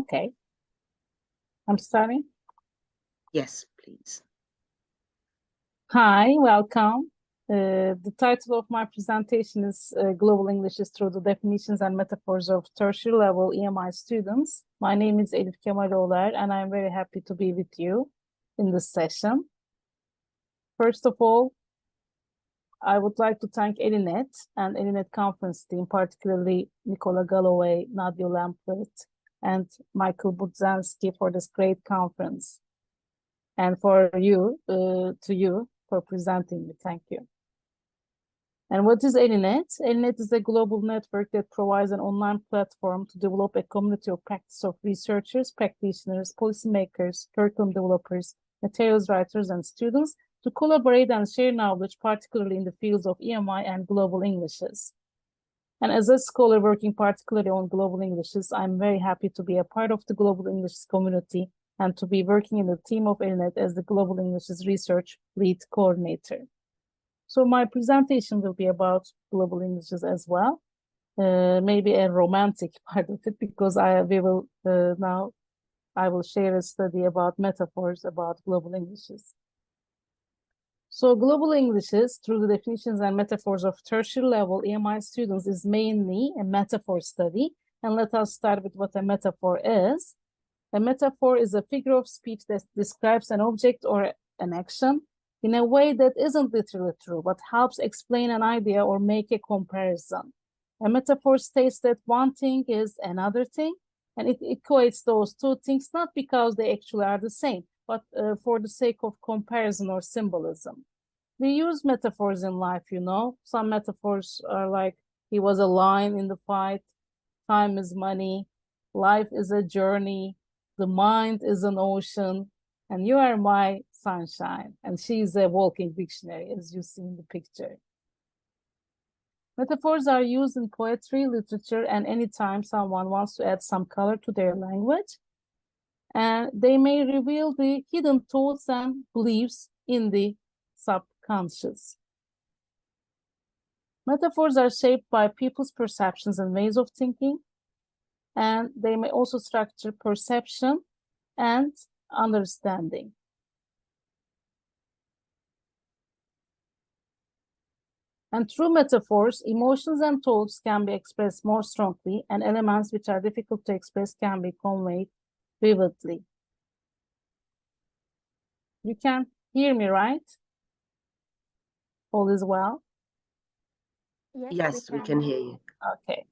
Okay. I'm starting. Yes, please. Hi, welcome. The title of my presentation is Global English is Through the Definitions and Metaphors of Tertiary Level EMI Students. My name is Elif Kemaloglu-Er, and I'm very happy to be with you in this session. First of all, I would like to thank ELINET and ELINET conference team, particularly Nicola Galloway, Nadia Lampert, and Michael Budzansky for this great conference. And for you, for presenting me. Thank you. And what is ELINET? ELINET is a global network that provides an online platform to develop a community of practice of researchers, practitioners, policymakers, curriculum developers, materials writers, and students to collaborate and share knowledge, particularly in the fields of EMI and global Englishes. And as a scholar working particularly on global Englishes, I'm very happy to be a part of the global English community and to be working in the team of ELINET as the Global Englishes Research Lead Coordinator. So my presentation will be about global Englishes as well, maybe a romantic part of it, because I will share a study about metaphors about global Englishes. So global Englishes, through the definitions and metaphors of tertiary level EMI students, is mainly a metaphor study. And let us start with what a metaphor is. A metaphor is a figure of speech that describes an object or an action in a way that isn't literally true, but helps explain an idea or make a comparison. A metaphor states that one thing is another thing, and it equates those two things not because they actually are the same, but for the sake of comparison or symbolism. We use metaphors in life, you know. Some metaphors are like, he was a lion in the fight, time is money, life is a journey, the mind is an ocean, and you are my sunshine. And she's a walking dictionary, as you see in the picture. Metaphors are used in poetry, literature, and anytime someone wants to add some color to their language. And they may reveal the hidden thoughts and beliefs in the subconscious. Metaphors are shaped by people's perceptions and ways of thinking, and they may also structure perception and understanding. And through metaphors, emotions and thoughts can be expressed more strongly, and elements which are difficult to express can be conveyed vividly. You can hear me, right? All is well? Yes, we can hear you. Okay.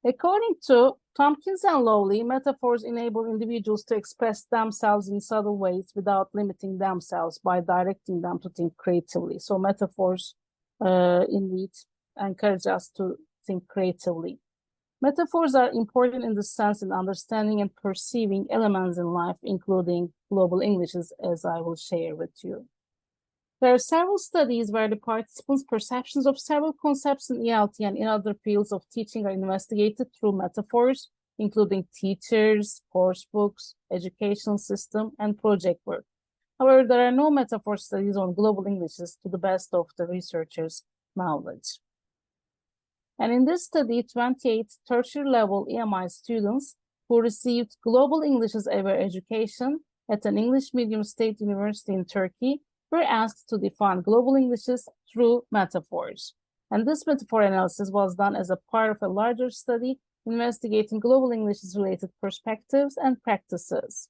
According to Tompkins and Lowley, metaphors enable individuals to express themselves in subtle ways without limiting themselves by directing them to think creatively. So metaphors indeed encourage us to think creatively. Metaphors are important in the sense in understanding and perceiving elements in life, including global Englishes, as I will share with you. There are several studies where the participants' perceptions of several concepts in ELT and in other fields of teaching are investigated through metaphors, including teachers, course books, educational system, and project work. However, there are no metaphor studies on global Englishes to the best of the researchers' knowledge. And in this study, 28 tertiary level EMI students who received global Englishes ever education at an English medium state university in Turkey were asked to define global Englishes through metaphors. And this metaphor analysis was done as a part of a larger study investigating global Englishes related perspectives and practices.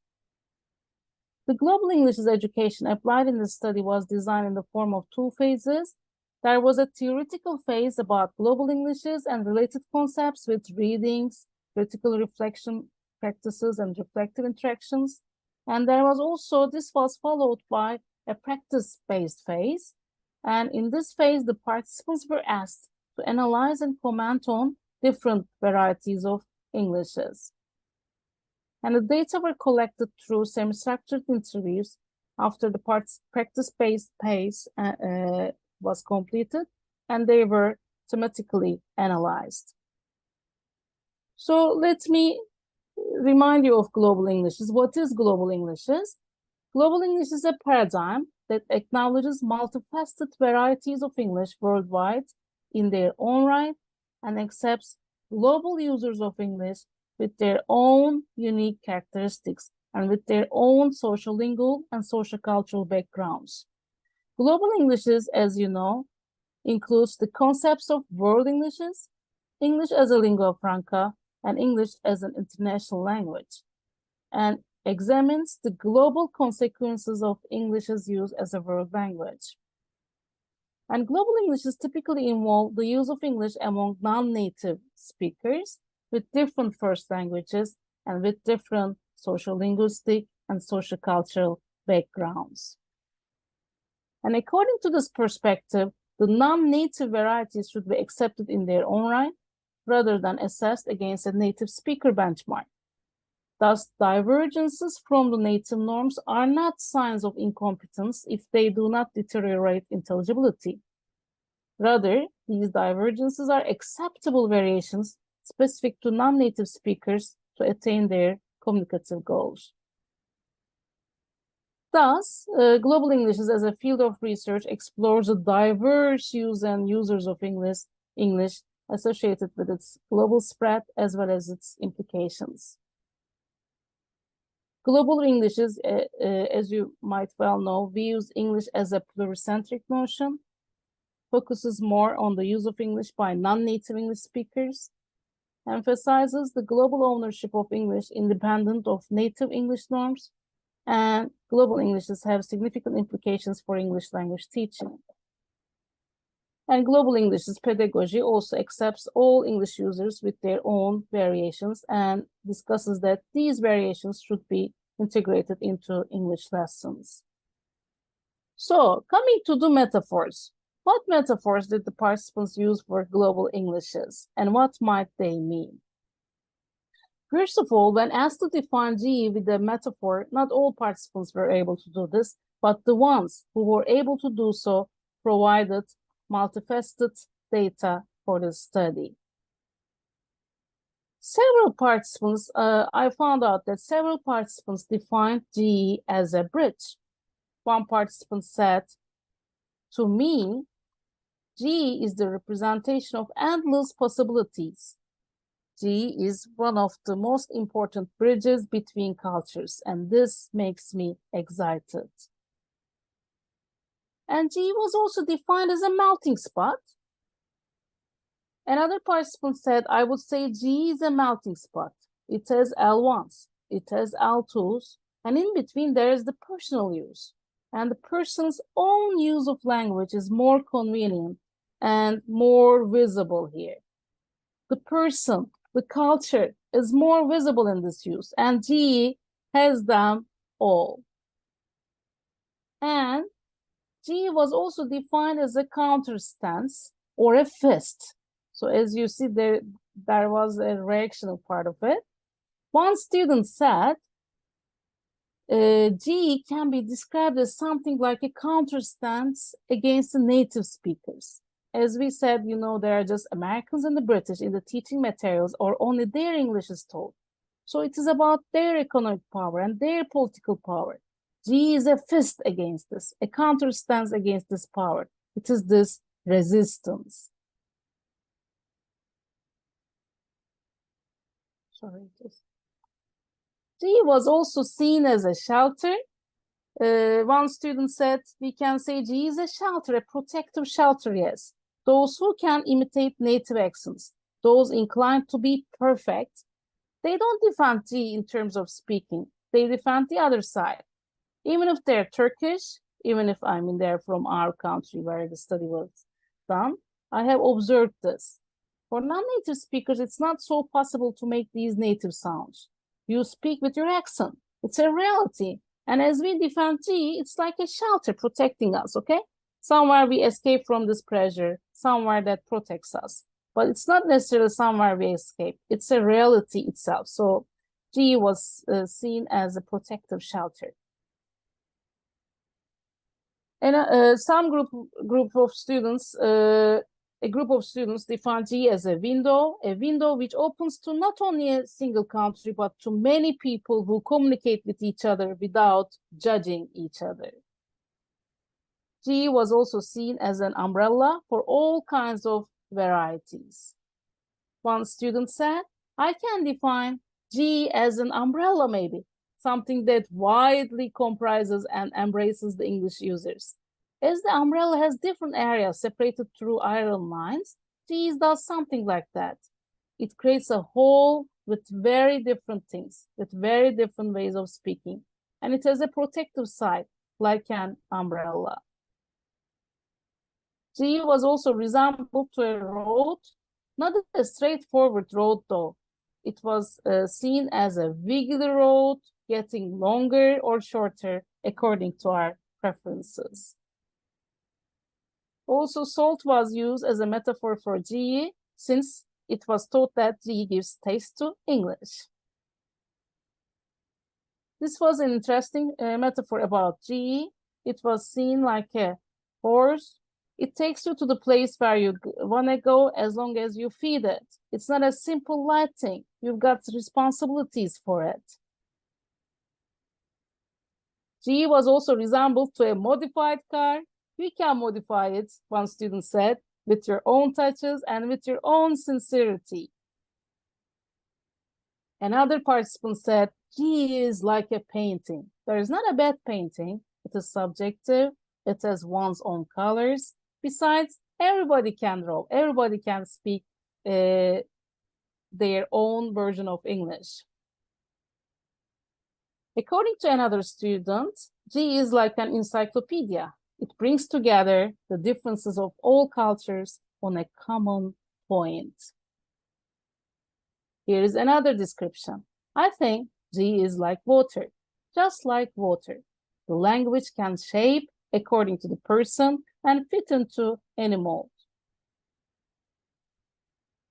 The global Englishes education applied in this study was designed in the form of two phases. There was a theoretical phase about global Englishes and related concepts with readings, critical reflection practices, and reflective interactions. And there was also, this was followed by a practice-based phase. And in this phase, the participants were asked to analyze and comment on different varieties of Englishes. And the data were collected through semi-structured interviews after the practice-based phase was completed, and they were thematically analyzed. So let me remind you of global Englishes. What is global Englishes? Global English is a paradigm that acknowledges multifaceted varieties of English worldwide in their own right and accepts global users of English with their own unique characteristics and with their own social lingual and social cultural backgrounds. Global Englishes, as you know, includes the concepts of world Englishes, English as a lingua franca, and English as an international language, and examines the global consequences of English's use as a world language. And global Englishes typically involve the use of English among non-native speakers with different first languages and with different social linguistic and social cultural backgrounds. And according to this perspective, the non-native varieties should be accepted in their own right rather than assessed against a native speaker benchmark. Thus, divergences from the native norms are not signs of incompetence if they do not deteriorate intelligibility. Rather, these divergences are acceptable variations specific to non-native speakers to attain their communicative goals. Thus, global Englishes as a field of research explores the diverse use and users of English associated with its global spread as well as its implications. Global Englishes, as you might well know, views English as a pluricentric notion, focuses more on the use of English by non-native English speakers, emphasizes the global ownership of English independent of native English norms, and global Englishes have significant implications for English language teaching. And global English's pedagogy also accepts all English users with their own variations and discusses that these variations should be integrated into English lessons. So, coming to the metaphors. What metaphors did the participants use for global Englishes, and what might they mean? First of all, when asked to define GE with a metaphor, not all participants were able to do this, but the ones who were able to do so provided multifaceted data for the study. I found out that several participants defined GE as a bridge. One participant said, to me, GE is the representation of endless possibilities. GE is one of the most important bridges between cultures, and this makes me excited. And GE was also defined as a melting spot. Another participant said, I would say GE is a melting spot. It has L1s, it has L2s, and in between there is the personal use. And the person's own use of language is more convenient and more visible here. The person, the culture is more visible in this use, and GE has them all. And GE was also defined as a counterstance or a fist. So as you see, there was a reactional part of it. One student said, GE can be described as something like a counterstance against the native speakers. As we said, you know, there are just Americans and the British in the teaching materials, or only their English is taught. So it is about their economic power and their political power. GE is a fist against this, a counterstance against this power. It is this resistance. GE was also seen as a shelter. One student said, we can say GE is a shelter, a protective shelter, yes. Those who can imitate native accents, those inclined to be perfect, they don't defend GE in terms of speaking. They defend the other side. Even if they're Turkish, even if they're from our country where the study was done, I have observed this. For non-native speakers, it's not so possible to make these native sounds. You speak with your accent. It's a reality. And as we defend GE, it's like a shelter protecting us, okay? Somewhere we escape from this pressure, somewhere that protects us. But it's not necessarily somewhere we escape. It's a reality itself. So GE was seen as a protective shelter. And a group of students define GE as a window which opens to not only a single country, but to many people who communicate with each other without judging each other. GE was also seen as an umbrella for all kinds of varieties. One student said, I can define G as an umbrella, maybe, something that widely comprises and embraces the English users. As the umbrella has different areas separated through iron lines, G does something like that. It creates a whole with very different things, with very different ways of speaking. And it has a protective side, like an umbrella. G was also resembled to a road, not a straightforward road though. It was seen as a wiggly road, getting longer or shorter according to our preferences. Also, salt was used as a metaphor for G, since it was thought that G gives taste to English. This was an interesting metaphor about G. It was seen like a horse. It takes you to the place where you want to go as long as you feed it. It's not a simple light thing. You've got responsibilities for it. G was also resembled to a modified car. You can modify it, one student said, with your own touches and with your own sincerity. Another participant said, G is like a painting. There is not a bad painting. It is subjective. It has one's own colors. Besides, everybody can draw. Everybody can speak their own version of English. According to another student, G is like an encyclopedia. It brings together the differences of all cultures on a common point. Here is another description. I think G is like water, just like water. The language can shape according to the person and fit into any mold.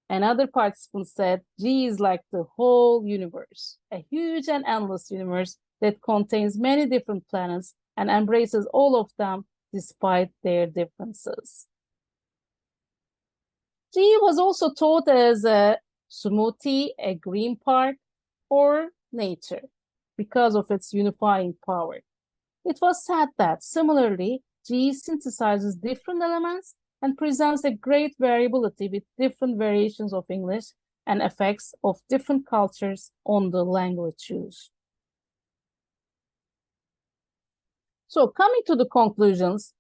Another participant said, G is like the whole universe, a huge and endless universe that contains many different planets and embraces all of them despite their differences. G was also taught as a smoothie, a green park, or nature because of its unifying power. It was said that similarly, G synthesizes different elements and presents a great variability with different variations of English and effects of different cultures on the language use. So coming to the conclusions,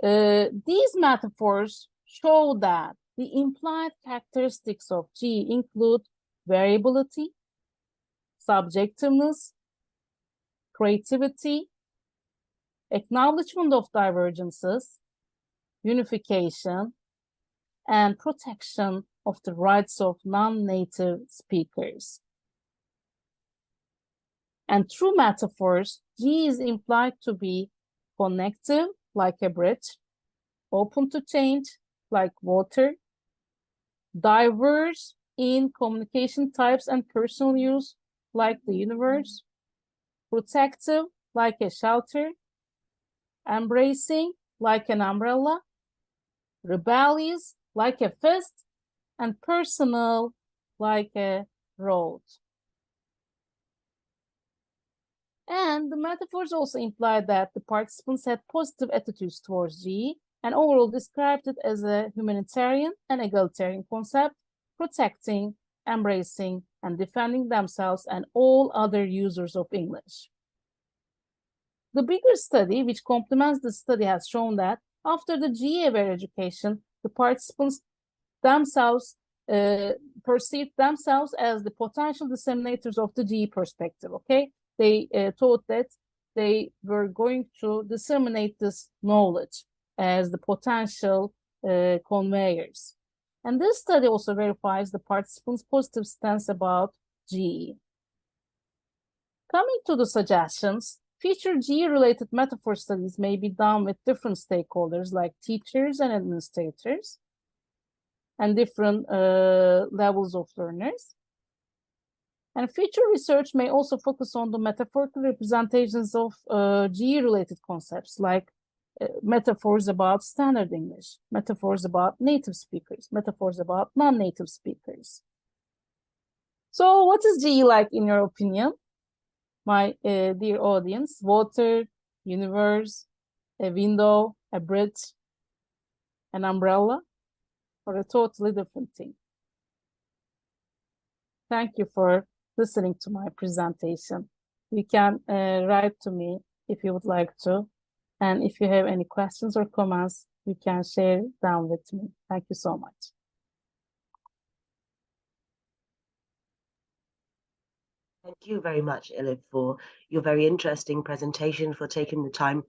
these metaphors show that the implied characteristics of G include variability, subjectiveness, creativity, acknowledgement of divergences, unification, and protection of the rights of non-native speakers. And through metaphors, G is implied to be connective, like a bridge, open to change, like water, diverse in communication types and personal use, like the universe, protective, like a shelter, embracing, like an umbrella, rebellious, like a fist, and personal, like a road. And the metaphors also imply that the participants had positive attitudes towards G and overall described it as a humanitarian and egalitarian concept, protecting, embracing, and defending themselves and all other users of English. The bigger study, which complements the study, has shown that after the G-aware education, the participants themselves perceived themselves as the potential disseminators of the G perspective, okay? They thought that they were going to disseminate this knowledge as the potential conveyors. And this study also verifies the participants' positive stance about G. Coming to the suggestions, future G-related metaphor studies may be done with different stakeholders like teachers and administrators and different levels of learners. And future research may also focus on the metaphorical representations of G-related concepts like metaphors about standard English, metaphors about native speakers, metaphors about non-native speakers. So what is G like in your opinion, my dear audience? Water, universe, a window, a bridge, an umbrella, or a totally different thing? Thank you for listening to my presentation. You can write to me if you would like to. And if you have any questions or comments, you can share them with me. Thank you so much. Thank you very much, Elif, for your very interesting presentation, for taking the time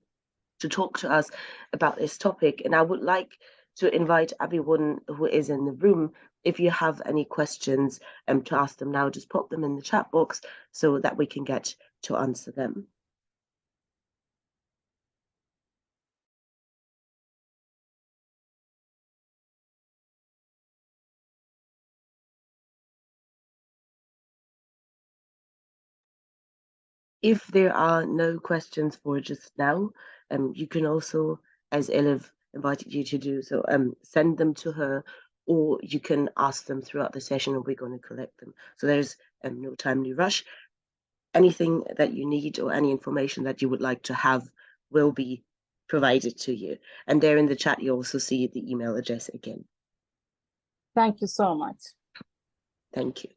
to talk to us about this topic. And I would like to invite everyone who is in the room, if you have any questions to ask them now, just pop them in the chat box so that we can get to answer them. If there are no questions for just now, you can also, as Elif invited you to do so, send them to her, or you can ask them throughout the session and we're going to collect them. So there's no timely rush. Anything that you need or any information that you would like to have will be provided to you. And there in the chat, you also see the email address again. Thank you so much. Thank you.